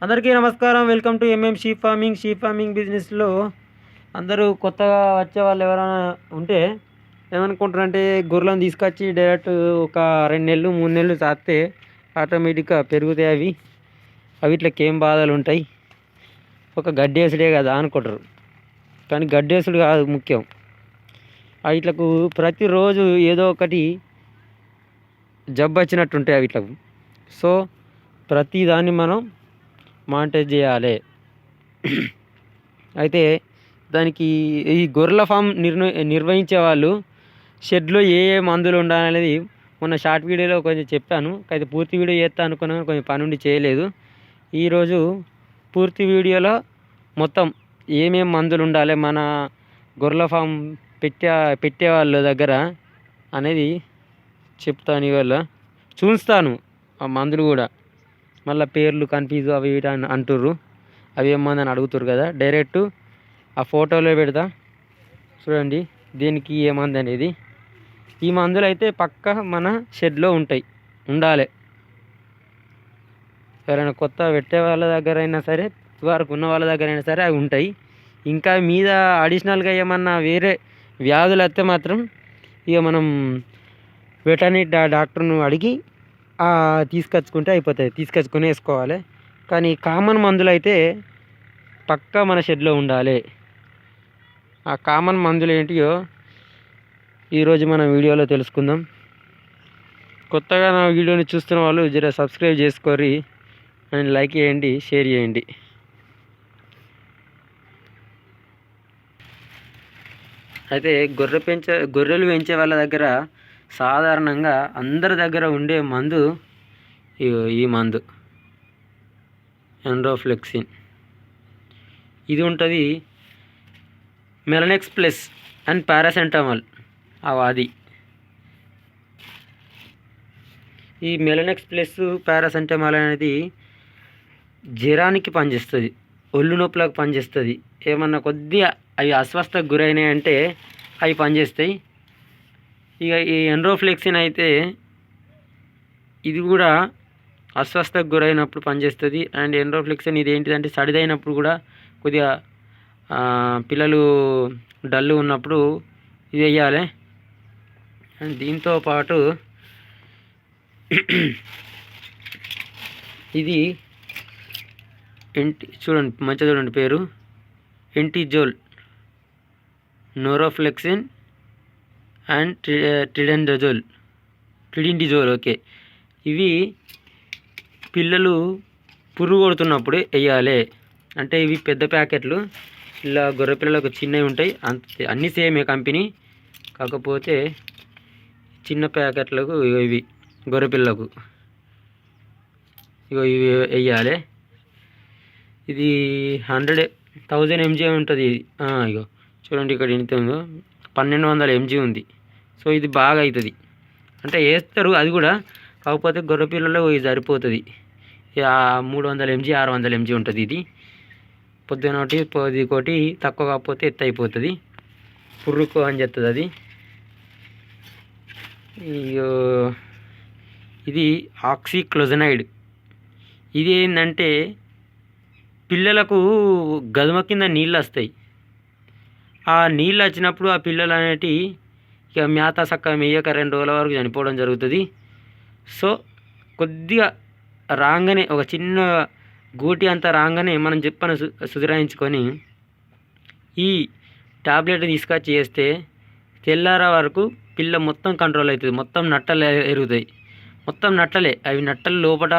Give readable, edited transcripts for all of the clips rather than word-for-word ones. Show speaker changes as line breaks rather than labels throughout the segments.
అందరికీ నమస్కారం. Welcome to sheep farming బిజినెస్లో అందరూ కొత్తగా వచ్చే వాళ్ళు ఎవరైనా ఉంటే ఏమనుకుంటారంటే గొర్రెలను తీసుకొచ్చి డైరెక్ట్ ఒక 2 నెలలు 3 నెలలు సాస్తే ఆటోమేటిక్గా పెరుగుతాయి. అవి ఇట్లకి ఏం బాధలు ఉంటాయి, ఒక గడ్డేసుడే కదా అనుకుంటారు. కానీ గడ్డేసుడు కాదు ముఖ్యం. వీటికి ప్రతిరోజు ఏదో ఒకటి జబ్బు వచ్చినట్టుంటాయి వీటికి. సో ప్రతిదాన్ని మనం మానిటర్ చేయాలి. అయితే దానికి ఈ గొర్రెల ఫామ్ నిర్వహించే వాళ్ళు షెడ్లో ఏ మందులు ఉండాలనేది మొన్న షార్ట్ వీడియోలో కొంచెం చెప్పాను. అయితే పూర్తి వీడియో చేస్తా అనుకున్నాను, కొంచెం పని ఉండి చేయలేదు. ఈరోజు పూర్తి వీడియోలో మొత్తం ఏమేమి మందులు ఉండాలి మన గొర్రెల ఫామ్ పెట్టే వాళ్ళ దగ్గర అనేది చెప్తాను. ఇవాళ చూస్తాను ఆ మందులు కూడా. మళ్ళీ పేర్లు కన్ఫ్యూజ్ అవి ఇవి అంటుర్రు, అవి ఏమందని అడుగుతారు కదా. డైరెక్ట్ ఆ ఫోటోలో పెడతా చూడండి దీనికి ఏ మందు అనేది. ఈ మందులు అయితే పక్క మన షెడ్లో ఉండాలి. ఎవరైనా కొత్త పెట్టే వాళ్ళ దగ్గర అయినా సరే, వరకు ఉన్న వాళ్ళ దగ్గర అయినా సరే అవి ఉంటాయి. ఇంకా మీద అడిషనల్గా ఏమన్నా వేరే వ్యాధులు వస్తే మాత్రం ఇక మనం వెటర్నరీ డాక్టర్ను అడిగి తీసుకొచ్చుకుంటే అయిపోతుంది, తీసుకొచ్చుకొని వేసుకోవాలి. కానీ కామన్ మందులు అయితే పక్కా మన షెడ్లో ఉండాలి. ఆ కామన్ మందులు ఏంటియో ఈరోజు మనం వీడియోలో తెలుసుకుందాం. కొత్తగా నా వీడియోని చూస్తున్న వాళ్ళు జర సబ్స్క్రైబ్ చేసుకోరి అండ్ లైక్ చేయండి, షేర్ చేయండి. అయితే గొర్రెలు పెంచే వాళ్ళ దగ్గర సాధారణంగా అందరి దగ్గర ఉండే మందు ఈ మందు ఎండ్రోఫ్లెక్సిన్. ఇది ఉంటుంది. మెలనెక్స్ ప్లస్ అండ్ పారాసెంటమాల్ అది. ఈ మెలనెక్స్ ప్లస్ పారాసెంటమాల్ అనేది జ్వరానికి పనిచేస్తుంది, ఒళ్ళు నొప్పులకు పనిచేస్తుంది. ఏమన్నా కొద్దిగా అవి అస్వస్థకు గురైనాయంటే అవి పనిచేస్తాయి. ఇక ఈ ఎండ్రోఫ్లెక్సిన్ అయితే ఇది కూడా అస్వస్థకు గురైనప్పుడు పనిచేస్తుంది. అండ్ ఎండ్రోఫ్లెక్సిన్ ఇది ఏంటిదంటే సడిదైనప్పుడు కూడా కొద్దిగా పిల్లలు డల్లు ఉన్నప్పుడు ఇది వేయాలి. అండ్ దీంతో పాటు ఇది చూడండి మంచిగా చూడండి పేరు ఎంటిజోల్, నోరోఫ్లెక్సిన్ అండ్ ట్రిడిండిజోల్. ఓకే, ఇవి పిల్లలు పురుగు కొడుతున్నప్పుడు వేయాలి. అంటే ఇవి పెద్ద ప్యాకెట్లు, ఇలా గొర్రె పిల్లలకు చిన్నవి ఉంటాయి, అన్నీ సేమే కంపెనీ, కాకపోతే చిన్న ప్యాకెట్లకు ఇవి గొర్రె పిల్లలకు ఇవి వేయాలి. ఇది 1000 mg ఉంటుంది. ఇగో చూడండి ఇక్కడ ఎంత ఉందో, 1200 mg ఉంది. సో ఇది బాగా అవుతుంది అంటే వేస్తారు అది కూడా, కాకపోతే గొర్రె పిల్లల్లో ఇది సరిపోతుంది. 300 mg 600 mg ఉంటుంది. ఇది పొద్దున ఒకటి తక్కువ కాకపోతే ఎత్తు అయిపోతుంది, పుర్రుకు అని చెప్తుంది అది. ఇది ఆక్సిక్లోజనైడ్. ఇది ఏంటంటే పిల్లలకు గదుమ కింద నీళ్ళు వస్తాయి. ఆ నీళ్ళు వచ్చినప్పుడు ఆ పిల్లలు అనేటివి ఇక మేత చక్కగా మేయక 2 రోజుల వరకు చనిపోవడం జరుగుతుంది. సో కొద్దిగా రాగానే ఒక చిన్న గూటి అంతా రాగానే మనం చెప్పని సుధరాయించుకొని ఈ టాబ్లెట్ తీసుకొచ్చి చేస్తే తెల్లార వరకు పిల్ల మొత్తం కంట్రోల్ అవుతుంది. మొత్తం నట్టలు ఎరుగుతాయి, మొత్తం నట్టలే. అవి నట్టలు లోపల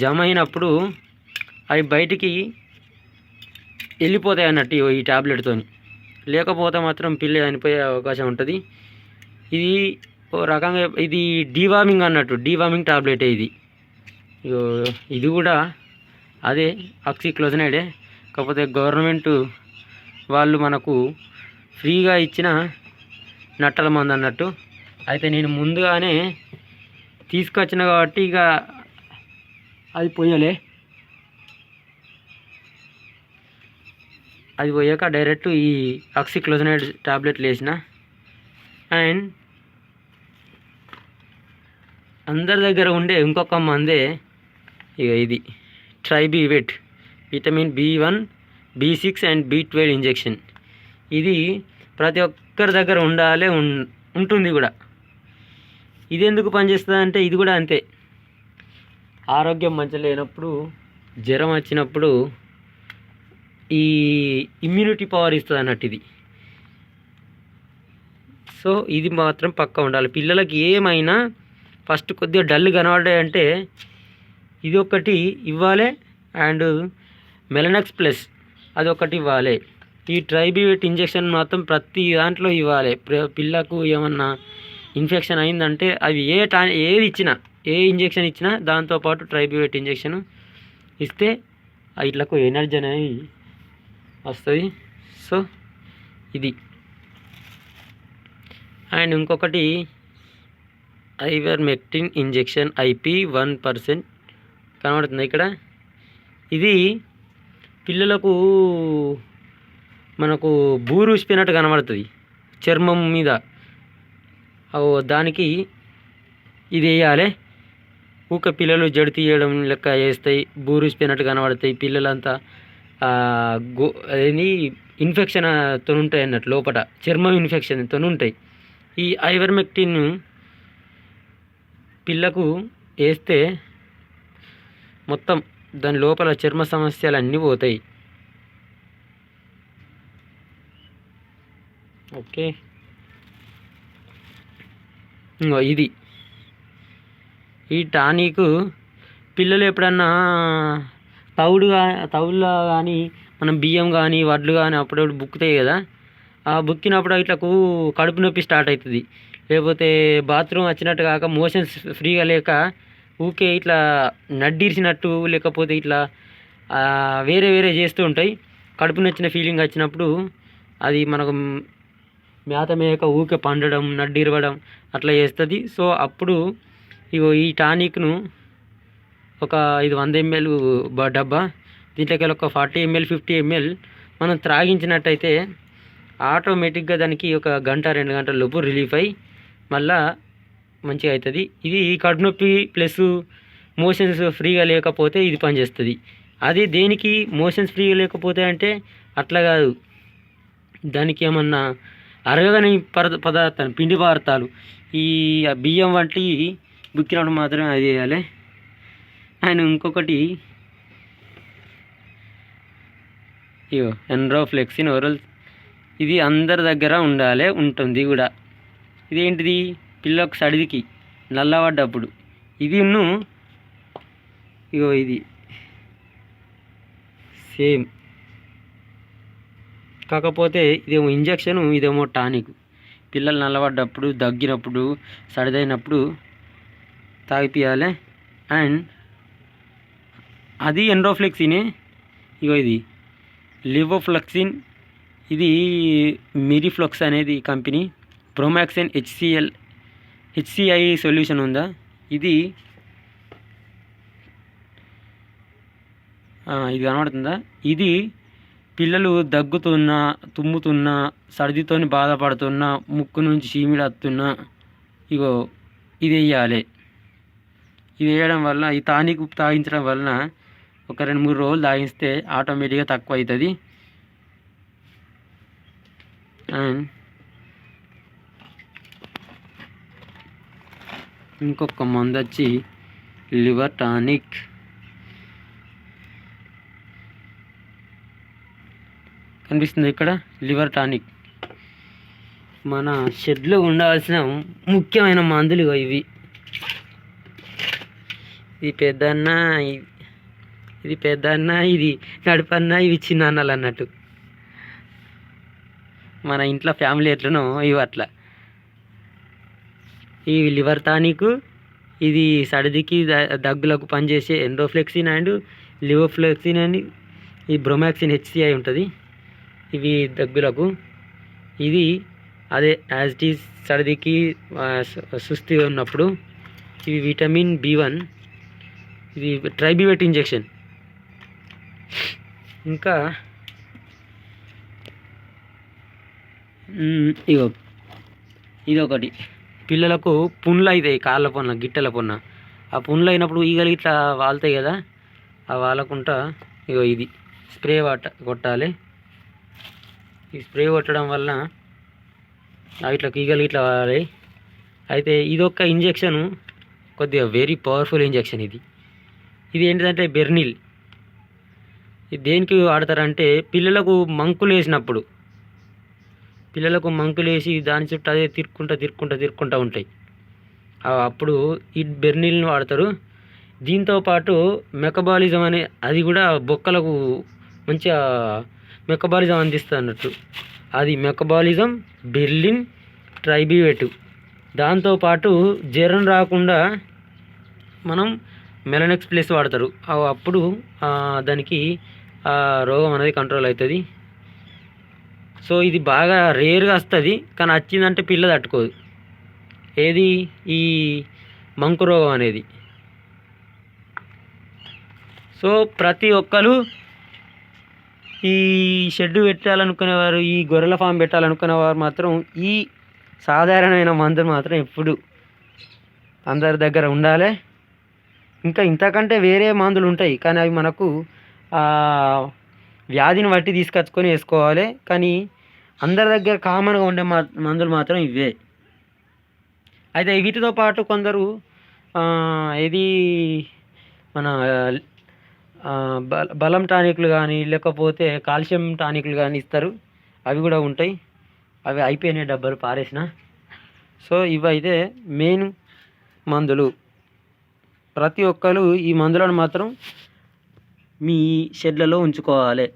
జమ అయినప్పుడు అవి బయటికి వెళ్ళిపోతాయి అన్నట్టు ఈ టాబ్లెట్తో. లేకపోతే మాత్రం పిల్ల చనిపోయే అవకాశం ఉంటుంది. ఇది ఓ రకంగా ఇది డీవార్మింగ్ అన్నట్టు, డీవార్మింగ్ టాబ్లెటే ఇది. ఇది కూడా అదే ఆక్సిక్లోజనైడే, కాకపోతే గవర్నమెంట్ వాళ్ళు మనకు ఫ్రీగా ఇచ్చిన నట్టల మందు అన్నట్టు. అయితే నేను ముందుగానే తీసుకొచ్చిన కాబట్టి ఇక అది పోయలే. అది పోయాక డైరెక్ట్ ఈ ఆక్సిక్లోజనైడ్ టాబ్లెట్లు వేసిన. అండ్ అందరి దగ్గర ఉండే ఇంకొక మందే ఇక ఇది ట్రైబీవెట్ vitamin B1 B6 and B12 injection. ఇది ప్రతి ఒక్కరి దగ్గర ఉండాలి, ఉంటుంది కూడా. ఇది ఎందుకు పనిచేస్తుంది అంటే ఇది కూడా అంతే. ఆరోగ్యం మంచిగా లేనప్పుడు, జ్వరం వచ్చినప్పుడు ఈ ఇమ్యూనిటీ పవర్ ఇస్తుంది అన్నట్టు ఇది. సో ఇది మాత్రం పక్కా ఉండాలి. పిల్లలకి ఏమైనా ఫస్ట్ కొద్దిగా డల్ కనబడ్డాయంటే ఇది ఒకటి ఇవ్వాలి, అండ్ మెలనక్స్ ప్లస్ అదొకటి ఇవ్వాలి. ఈ ట్రైబీవెట్ ఇంజెక్షన్ మాత్రం ప్రతి దాంట్లో ఇవ్వాలి. పిల్లకు ఏమన్నా ఇన్ఫెక్షన్ అయిందంటే అవి ఏది ఇచ్చినా, ఏ ఇంజెక్షన్ ఇచ్చినా దాంతోపాటు ట్రైబీవెట్ ఇంజెక్షన్ ఇస్తే ఇట్లకు ఎనర్జీ అనేది వస్తుంది. సో ఇది. అండ్ ఇంకొకటి ఐవర్మెక్టిన్ ఇంజెక్షన్ IP 1% కనబడుతుంది ఇక్కడ. ఇది పిల్లలకు మనకు బూరుసిపోయినట్టు కనబడుతుంది చర్మం మీద. దానికి ఇది వేయాలి. ఊక పిల్లలు జడి తీయడం లెక్క వేస్తాయి, బూరుసిపోయినట్టు కనబడతాయి. పిల్లలంతా అదేంటి ఇన్ఫెక్షన్తో ఉంటాయి అన్నట్టు, లోపల చర్మం ఇన్ఫెక్షన్తో ఉంటాయి. ఈ ఐవర్మెక్టిన్ పిల్లకు వేస్తే మొత్తం దాని లోపల చర్మ సమస్యలు అన్నీ పోతాయి. ఓకే, ఇది ఈ టానిక్ పిల్లలు ఎప్పుడన్నా తవుడులో కానీ మనం బియ్యం కానీ వడ్లు కానీ అప్పుడప్పుడు బుక్కుతాయి కదా, ఆ బుక్కినప్పుడు ఇట్లకు కడుపు నొప్పి స్టార్ట్ అవుతుంది. లేకపోతే బాత్రూమ్ వచ్చినట్టు కాక మోషన్స్ ఫ్రీగా లేక ఊకే ఇట్లా నడ్డిరిచినట్టు, లేకపోతే ఇట్లా వేరే వేరే చేస్తూ ఉంటాయి. కడుపు నొచ్చిన ఫీలింగ్ వచ్చినప్పుడు అది మనకు మేత మేక ఊకే పండడం, నడ్డిరవడం అట్లా చేస్తుంది. సో అప్పుడు ఈ టానిక్ను ఒక 100 ml డబ్బా, దీంట్లోకి ఒక 40 ml 50 ml మనం త్రాగించినట్టయితే ఆటోమేటిక్గా దానికి ఒక 1-2 గంటల లోపు రిలీఫ్ అయ్యి మళ్ళా మంచిగా అవుతుంది. ఇది కడుపు నొప్పి ప్లస్ మోషన్స్ ఫ్రీగా లేకపోతే ఇది పనిచేస్తుంది. అది దేనికి మోషన్స్ ఫ్రీగా లేకపోతే అంటే అట్లా కాదు, దానికి ఏమన్నా అరగని పదార్థాలు, పిండి పదార్థాలు, ఈ బియ్యం వంటి బుక్కినప్పుడు మాత్రమే అది చేయాలి. అండ్ ఇంకొకటి ఎన్రోఫ్లెక్సిన్ ఓరల్, ఇది అందరి దగ్గర ఉంటుంది కూడా. ఇదేంటిది పిల్లలకు సడిదికి నల్లబడ్డప్పుడు ఇది ఇది సేమ్, కాకపోతే ఇదేమో ఇంజక్షన్, ఇదేమో టానిక్. పిల్లలు నల్లబడ్డప్పుడు, దగ్గినప్పుడు, సడిదైనప్పుడు తాగిపియాలి. అండ్ అది ఎన్రోఫ్లెక్సినే. ఇది లివోఫ్లెక్సిన్, ఇది మిరిఫ్లెక్స్ అనేది కంపెనీ. ప్రోమాక్సిన్ HCI సొల్యూషన్ ఉందా, ఇది కనబడుతుందా. ఇది పిల్లలు దగ్గుతున్నా, తుమ్ముతున్నా, సర్దితో బాధపడుతున్నా, ముక్కు నుంచి చీమిడి వస్తున్నా ఇది వేయాలి. ఇది వేయడం వల్ల, ఈ టానిక్ తాగించడం వలన ఒక 2-3 రోజులు తాగిస్తే ఆటోమేటిక్గా తక్కువ అవుతుంది. అండ్ ఇంకొక మందు వచ్చి లివర్ టానిక్. కనిపిస్తుంది ఇక్కడ లివర్ టానిక్. మన షెడ్లో ఉండాల్సిన ముఖ్యమైన మందులు ఇవి. ఇది పెద్దన్న, ఇది నడుపన్న, ఇవి చిన్న అన్నలు అన్నట్టు. మన ఇంట్లో ఫ్యామిలీ ఎట్లనో ఇవి అట్లా. ఈ లివర్ టానిక్, ఇది సర్దికి దగ్గులకు పనిచేసే ఎన్రోఫ్లెక్సిన్ అండ్ లివోఫ్లెక్సిన్ అండ్ ఈ బ్రోమాక్సిన్ HCI ఉంటుంది. ఇవి దగ్గులకు. ఇది అదే యాజ్ ఇట్ ఈజ్ సర్దికి సుస్థిగా ఉన్నప్పుడు. ఇవి విటమిన్ B1, ఇది ట్రైబీవెట్ ఇంజెక్షన్. ఇంకా ఇది ఒకటి, పిల్లలకు పుండ్లు అవుతాయి, కాళ్ళ పొన్న, గిట్టెల పొన్న. ఆ పుండ్లు అయినప్పుడు ఈగలు ఇట్లా వాళ్తాయి కదా, ఆ వాలకుంటా ఇగో ఇది స్ప్రే కొట్టాలి. ఈ స్ప్రే కొట్టడం వలన ఇట్లా ఈగలు ఇట్లా వాడాలి. అయితే ఇదొక్క ఇంజెక్షన్ కొద్దిగా వెరీ పవర్ఫుల్ ఇంజెక్షన్. ఇది ఏంటిదంటే బెర్నిల్. ఇది దేనికి వాడతారంటే పిల్లలకు మంకులు వేసినప్పుడు, పిల్లలకు మంకులు వేసి దాని చుట్టూ అదే తిరుక్కుంటూ ఉంటాయి. అప్పుడు ఈ బెర్నిల్ని వాడతారు. దీంతోపాటు మెకబాలిజం అనే అది కూడా బొక్కలకు మంచిగా మెకబాలిజం అందిస్తుంది అన్నట్టు. అది మెకబాలిజం, బెర్లిన్, ట్రైబివేట్. దాంతోపాటు జ్వరం రాకుండా మనం మెలనెక్స్ ప్లస్ వాడతారు. అప్పుడు దానికి రోగం అనేది కంట్రోల్ అవుతుంది. సో ఇది బాగా రేర్గా వస్తుంది, కానీ వచ్చిందంటే పిల్ల తట్టుకోదు. ఏది ఈ మంకు రోగం అనేది. సో ప్రతి ఒక్కరు ఈ షెడ్ పెట్టాలనుకునేవారు, ఈ గొర్రెల ఫామ్ పెట్టాలనుకునేవారు మాత్రం ఈ సాధారణమైన మందులు మాత్రం ఎప్పుడు అందరి దగ్గర ఉండాలి. ఇంకా ఇంతకంటే వేరే మందులు ఉంటాయి, కానీ అవి మనకు వ్యాధిని బట్టి తీసుకొచ్చుకొని వేసుకోవాలి. కానీ అందరి దగ్గర కామన్గా ఉండే మందులు మాత్రం ఇవే. అయితే వీటితో పాటు కొందరు ఇది మన బలం టానిక్లు కానీ లేకపోతే కాల్షియం టానిక్లు కానీ ఇస్తారు. అవి కూడా ఉంటాయి. అవి అయిపోయినాయి, డబ్బాలు పారేసిన. సో ఇవైతే మెయిన్ మందులు. ప్రతి ఒక్కరు ఈ మందులను మాత్రం మీ షెడ్లలో ఉంచుకోవాలి.